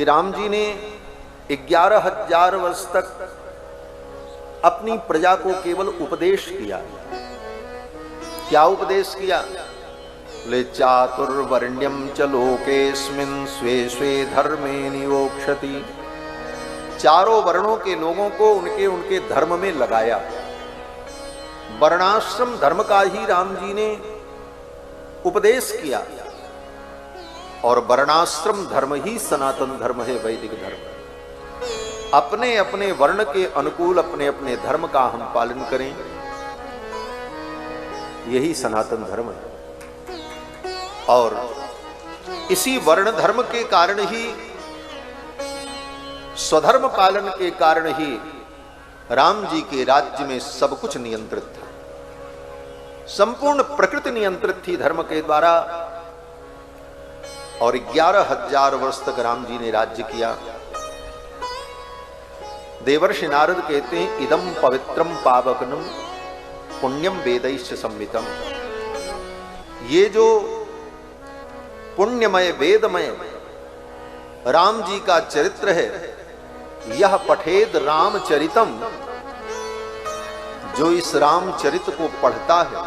कि राम जी ने 11,000 वर्ष तक अपनी प्रजा को केवल उपदेश किया। क्या उपदेश किया? बोले चातुर्वर्ण्यम च लोकेस्मिन् स्वे स्वे धर्मे नियोक्षति। चारों वर्णों के लोगों को उनके उनके धर्म में लगाया। वर्णाश्रम धर्म का ही राम जी ने उपदेश किया और वर्णाश्रम धर्म ही सनातन धर्म है, वैदिक धर्म। अपने अपने वर्ण के अनुकूल अपने अपने धर्म का हम पालन करें, यही सनातन धर्म है। और इसी वर्ण धर्म के कारण ही, स्वधर्म पालन के कारण ही राम जी के राज्य में सब कुछ नियंत्रित था। संपूर्ण प्रकृति नियंत्रित थी धर्म के द्वारा। और 11,000 वर्ष तक राम जी ने राज्य किया। देवर्षि नारद कहते हैं, इदम पवित्रम पावकनम पुण्यम वेदैश्च संवितम। ये जो पुण्यमय वेदमय राम जी का चरित्र है, यह पठेद रामचरितम, जो इस रामचरित को पढ़ता है,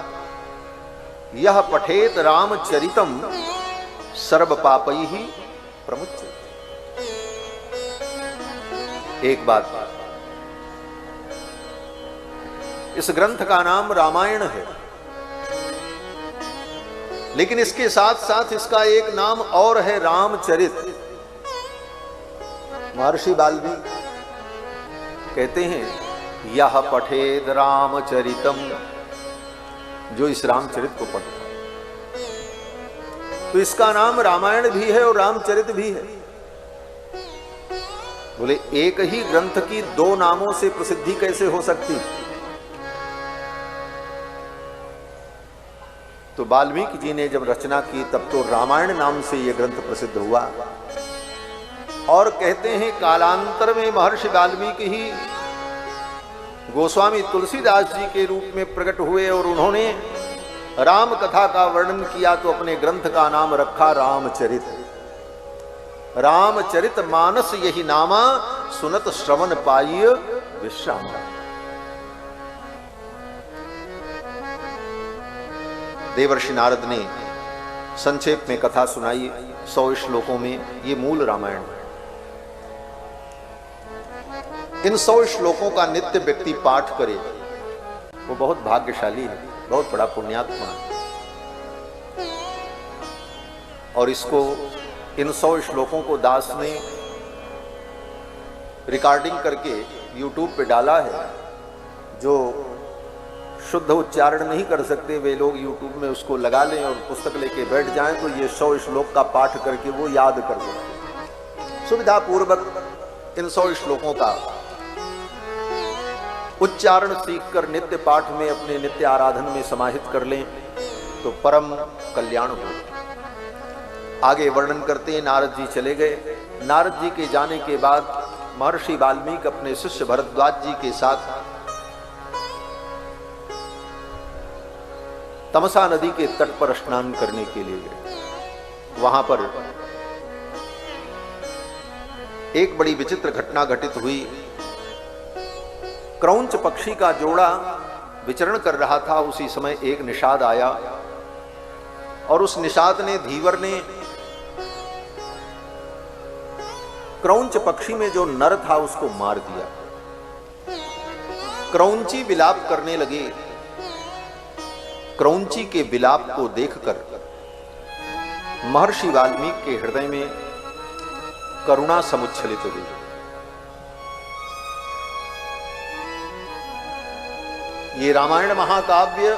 यह पठेद रामचरितम सर्व पापैहि प्रमुच्यते। एक बात, इस ग्रंथ का नाम रामायण है, लेकिन इसके साथ साथ इसका एक नाम और है, रामचरित। महर्षि वाल्मीकि कहते हैं, यह पठेद रामचरितम, जो इस रामचरित को पढ़ता है। तो इसका नाम रामायण भी है और रामचरित भी है। बोले एक ही ग्रंथ की दो नामों से प्रसिद्धि कैसे हो सकती? तो वाल्मीकि जी ने जब रचना की तब तो रामायण नाम से यह ग्रंथ प्रसिद्ध हुआ। और कहते हैं कालांतर में महर्षि वाल्मीकि ही गोस्वामी तुलसीदास जी के रूप में प्रकट हुए और उन्होंने राम कथा का वर्णन किया, तो अपने ग्रंथ का नाम रखा रामचरित। रामचरित मानस यही नामा, सुनत श्रवण पाइय विश्राम। देवर्षि नारद ने संक्षेप में कथा सुनाई 100 श्लोकों में। ये मूल रामायण है। इन 100 श्लोकों का नित्य व्यक्ति पाठ करे, वो बहुत भाग्यशाली है, बहुत बड़ा पुण्यात्मा है। और इसको, इन 100 श्लोकों को दास ने रिकॉर्डिंग करके YouTube पे डाला है। जो शुद्ध उच्चारण नहीं कर सकते वे लोग YouTube में उसको लगा लें और पुस्तक लेके बैठ जाएं, तो ये 100 श्लोक का पाठ करके वो याद कर दें। सुविधा पूर्वक इन 100 श्लोकों का उच्चारण सीखकर नित्य पाठ में, अपने नित्य आराधन में समाहित कर लें तो परम कल्याण हो। आगे वर्णन करते हैं, नारद जी चले गए। नारद जी के जाने के बाद महर्षि वाल्मीकि अपने शिष्य भरद्वाज जी के साथ तमसा नदी के तट पर स्नान करने के लिए गए। वहां पर एक बड़ी विचित्र घटना घटित हुई। क्रौंच पक्षी का जोड़ा विचरण कर रहा था। उसी समय एक निषाद आया और उस निषाद ने, धीवर ने, क्रौंच पक्षी में जो नर था उसको मार दिया। क्रौंची विलाप करने लगे। क्रौंची के विलाप को देखकर महर्षि वाल्मीकि के हृदय में करुणा समुच्छलित हुई। ये रामायण महाकाव्य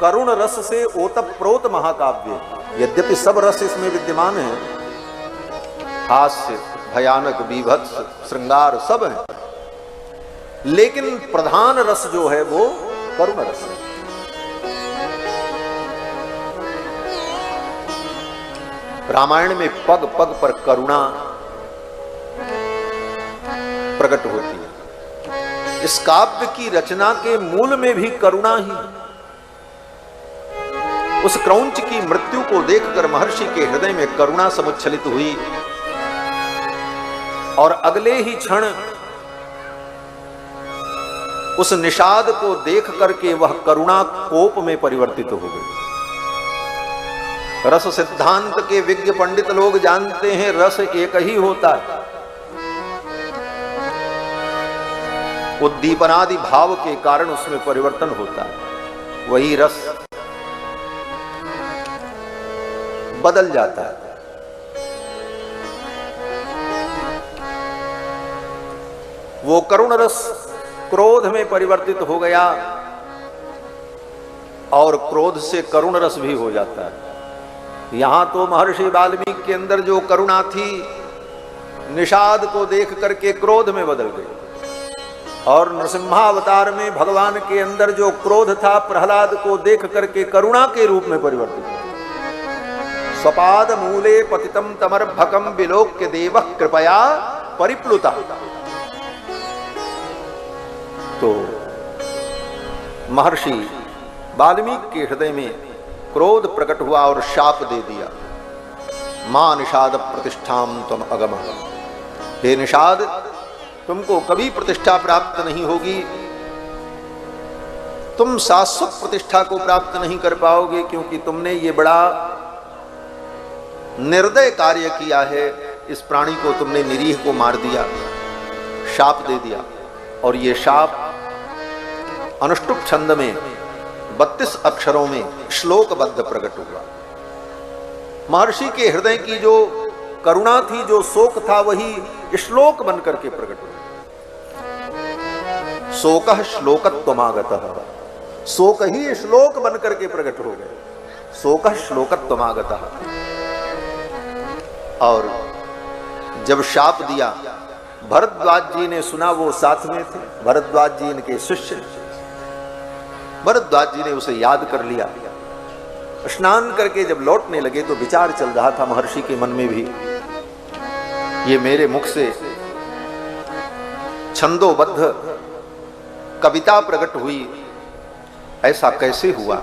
करुण रस से ओतप्रोत महाकाव्य। यद्यपि सब रस इसमें विद्यमान है, हास्य, भयानक, बीभत्स, श्रृंगार सब है, लेकिन प्रधान रस जो है वो करुण रस है। रामायण में पग पग पर करुणा प्रकट होती है। इस काव्य की रचना के मूल में भी करुणा ही। उस क्रौंच की मृत्यु को देखकर महर्षि के हृदय में करुणा समुच्छलित हुई और अगले ही क्षण उस निषाद को देख करके वह करुणा कोप में परिवर्तित हो गई। रस सिद्धांत के विज्ञ पंडित लोग जानते हैं रस एक ही होता है, उद्दीपनादि भाव के कारण उसमें परिवर्तन होता है, वही रस बदल जाता है। वो करुण रस क्रोध में परिवर्तित हो गया और क्रोध से करुण रस भी हो जाता है। यहां तो महर्षि वाल्मीकि के अंदर जो करुणा थी निषाद को देख करके क्रोध में बदल गई, और नृसिंहावतार में भगवान के अंदर जो क्रोध था प्रहलाद को देख करके करुणा के रूप में परिवर्तित हो। स्वपाद मूले पतितम तमर्भकम विलोक्य देवः कृपया परिप्लुता। तो महर्षि वाल्मीकि के हृदय में क्रोध प्रकट हुआ और शाप दे दिया, मां निषाद प्रतिष्ठाम तुम अगम। हे निषाद, तुमको कभी प्रतिष्ठा प्राप्त नहीं होगी, तुम शाश्वत प्रतिष्ठा को प्राप्त नहीं कर पाओगे, क्योंकि तुमने ये बड़ा निर्दय कार्य किया है। इस प्राणी को तुमने निरीह को मार दिया, शाप दे दिया, और ये शाप अनुष्टुप छंद में 32 अक्षरों में श्लोकबद्ध प्रकट हुआ। महर्षि के हृदय की जो करुणा थी, जो शोक था, वही श्लोक बन करके प्रकट हुआ। शोकः श्लोकत्वमागतः, शोक ही श्लोक बन करके प्रकट हो गए। शोकः श्लोकत्वमागतः। और जब शाप दिया, भरद्वाज जी ने सुना, वो साथ में थे, भरद्वाज जी इनके शिष्य। भरद्वाज जी ने उसे याद कर लिया। स्नान करके जब लौटने लगे तो विचार चल रहा था महर्षि के मन में भी, ये मेरे मुख से छंदोबद्ध कविता प्रकट हुई, ऐसा कैसे हुआ।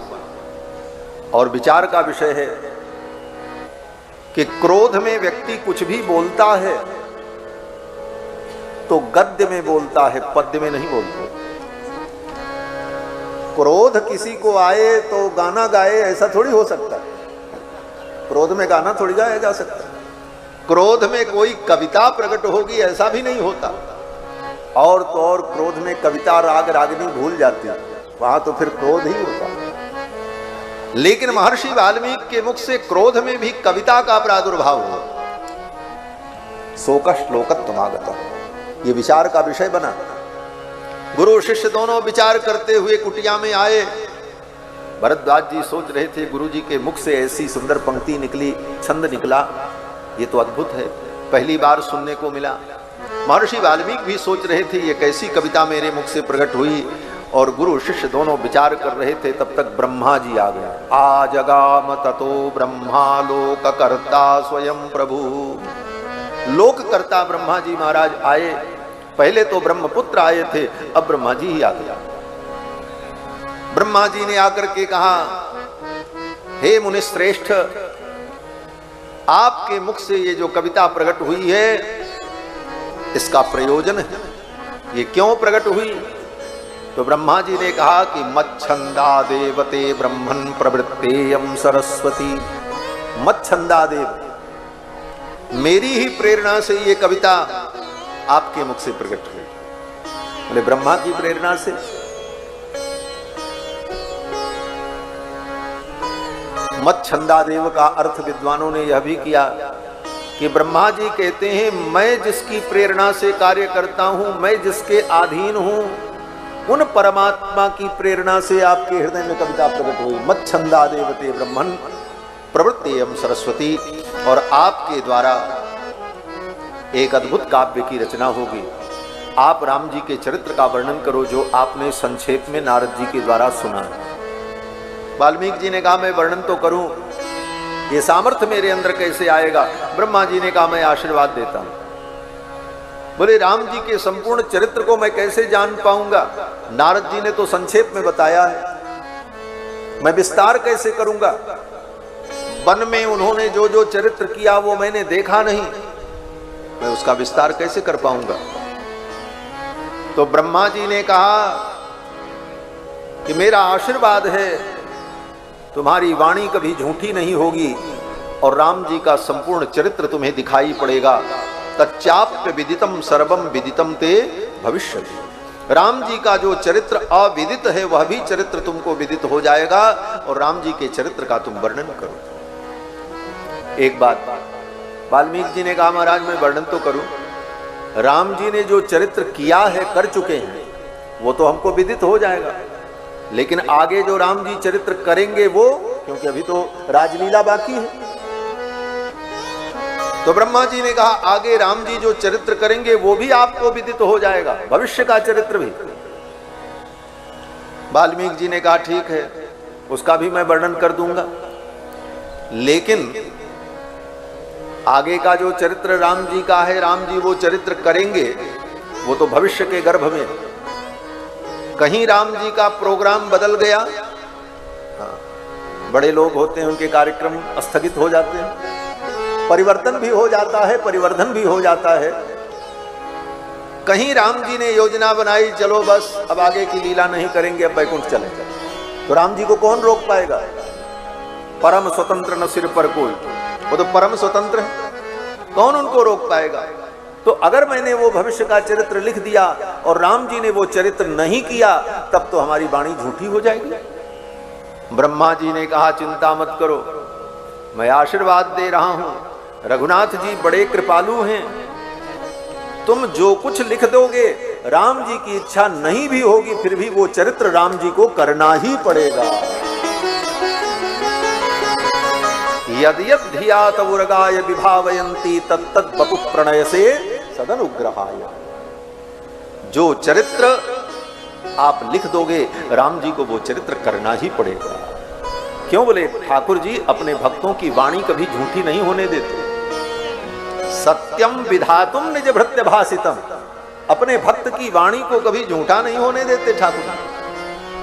और विचार का विषय है कि क्रोध में व्यक्ति कुछ भी बोलता है तो गद्य में बोलता है, पद्य में नहीं बोलता। क्रोध किसी को आए तो गाना गाए, ऐसा थोड़ी हो सकता है। क्रोध में गाना थोड़ी गाया जा सकता। क्रोध में कोई कविता प्रकट होगी, ऐसा भी नहीं होता। और तो और क्रोध में कविता राग रागनी भूल जाती है, वहां तो फिर क्रोध ही होता। लेकिन महर्षि वाल्मीकि के मुख से क्रोध में भी कविता का प्रादुर्भाव हुआ। शोकः श्लोकत्वमागतः, ये विचार का विषय बना। गुरु शिष्य दोनों विचार करते हुए कुटिया में आए। भरद्वाज जी सोच रहे थे, गुरु जी के मुख से ऐसी सुंदर पंक्ति निकली, छंद निकला, ये तो अद्भुत है, पहली बार सुनने को मिला। महर्षि वाल्मीकि भी सोच रहे थे, ये कैसी कविता मेरे मुख से प्रकट हुई। और गुरु शिष्य दोनों विचार कर रहे थे, तब तक ब्रह्मा जी आ गया। आजगाम ततो ब्रह्मा लोककर्ता स्वयं प्रभु। लोककर्ता ब्रह्मा जी महाराज आए। पहले तो ब्रह्मपुत्र आए थे, अब ब्रह्मा जी ही आ गया। ब्रह्मा जी ने आकर के कहा, हे मुनि श्रेष्ठ, आपके मुख से ये जो कविता प्रकट हुई है, इसका प्रयोजन है, ये क्यों प्रकट हुई। तो ब्रह्मा जी ने कहा कि मच्छंदा देवते ब्रह्मन् प्रवृत्तेयं सरस्वती। मच्छंदा देव, मेरी ही प्रेरणा से ये कविता आपके मुख से प्रकट हुई। बोले ब्रह्मा की प्रेरणा से। मच्छंदा देव का अर्थ विद्वानों ने यह भी किया कि ब्रह्मा जी कहते हैं, मैं जिसकी प्रेरणा से कार्य करता हूं, मैं जिसके अधीन हूं, उन परमात्मा की प्रेरणा से आपके हृदय में कविता प्रकट हुई। मच्छंदा देवते ब्रह्मन् प्रवृत्तेयं सरस्वती। और आपके द्वारा एक अद्भुत काव्य की रचना होगी। आप राम जी के चरित्र का वर्णन करो, जो आपने संक्षेप में नारद जी के द्वारा सुना। वाल्मीकि जी ने कहा, मैं वर्णन तो करूं, ये सामर्थ्य मेरे अंदर कैसे आएगा। ब्रह्मा जी ने कहा, मैं आशीर्वाद देता हूं। बोले राम जी के संपूर्ण चरित्र को मैं कैसे जान पाऊंगा। नारद जी ने तो संक्षेप में बताया है। मैं विस्तार कैसे करूंगा? वन में उन्होंने जो जो चरित्र किया वो मैंने देखा नहीं, मैं उसका विस्तार कैसे कर पाऊंगा? तो ब्रह्मा जी ने कहा कि मेरा आशीर्वाद है, तुम्हारी वाणी कभी झूठी नहीं होगी और राम जी का संपूर्ण चरित्र तुम्हें दिखाई पड़ेगा। तच्चाप्य विदितम सर्वम विदितम ते भविष्य। राम जी का जो चरित्र अविदित है वह भी चरित्र तुमको विदित हो जाएगा और राम जी के चरित्र का तुम वर्णन करो। एक बात वाल्मीकि जी ने कहा, महाराज मैं वर्णन तो करूं, राम जी ने जो चरित्र किया है, कर चुके हैं, वो तो हमको विदित हो जाएगा, लेकिन आगे जो राम जी चरित्र करेंगे वो, क्योंकि अभी तो राजलीला बाकी है। तो ब्रह्मा जी ने कहा आगे राम जी जो चरित्र करेंगे वो भी आपको विदित हो जाएगा, भविष्य का चरित्र भी। वाल्मीकि जी ने कहा ठीक है, उसका भी मैं वर्णन कर दूंगा, लेकिन आगे का जो चरित्र राम जी का है, राम जी वो चरित्र करेंगे, वो तो भविष्य के गर्भ में। कहीं राम जी का प्रोग्राम बदल गया, हाँ, बड़े लोग होते हैं, उनके कार्यक्रम स्थगित हो जाते हैं, परिवर्तन भी हो जाता है, परिवर्धन भी हो जाता है। कहीं राम जी ने योजना बनाई, चलो बस अब आगे की लीला नहीं करेंगे, अब बैकुंठ चले जाए, तो राम जी को कौन रोक पाएगा? परम स्वतंत्र न सिर पर कोई, वो तो परम स्वतंत्र है, कौन उनको रोक पाएगा? तो अगर मैंने वो भविष्य का चरित्र लिख दिया और राम जी ने वो चरित्र नहीं किया, तब तो हमारी वाणी झूठी हो जाएगी। ब्रह्मा जी ने कहा चिंता मत करो, मैं आशीर्वाद दे रहा हूं, रघुनाथ जी बड़े कृपालु हैं, तुम जो कुछ लिख दोगे, राम जी की इच्छा नहीं भी होगी फिर भी वो चरित्र राम जी को करना ही पड़ेगा। यद यद धियात उर्गाय विभावयन्ति तत्तद बपु प्रणय से सदनुग्रहाय। जो चरित्र आप लिख दोगे राम जी को वो चरित्र करना ही पड़ेगा। क्यों? बोले ठाकुर जी अपने भक्तों की वाणी कभी झूठी नहीं होने देते। सत्यम विधातुम निज भृत्य भाषितम, अपने भक्त की वाणी को कभी झूठा नहीं होने देते ठाकुर।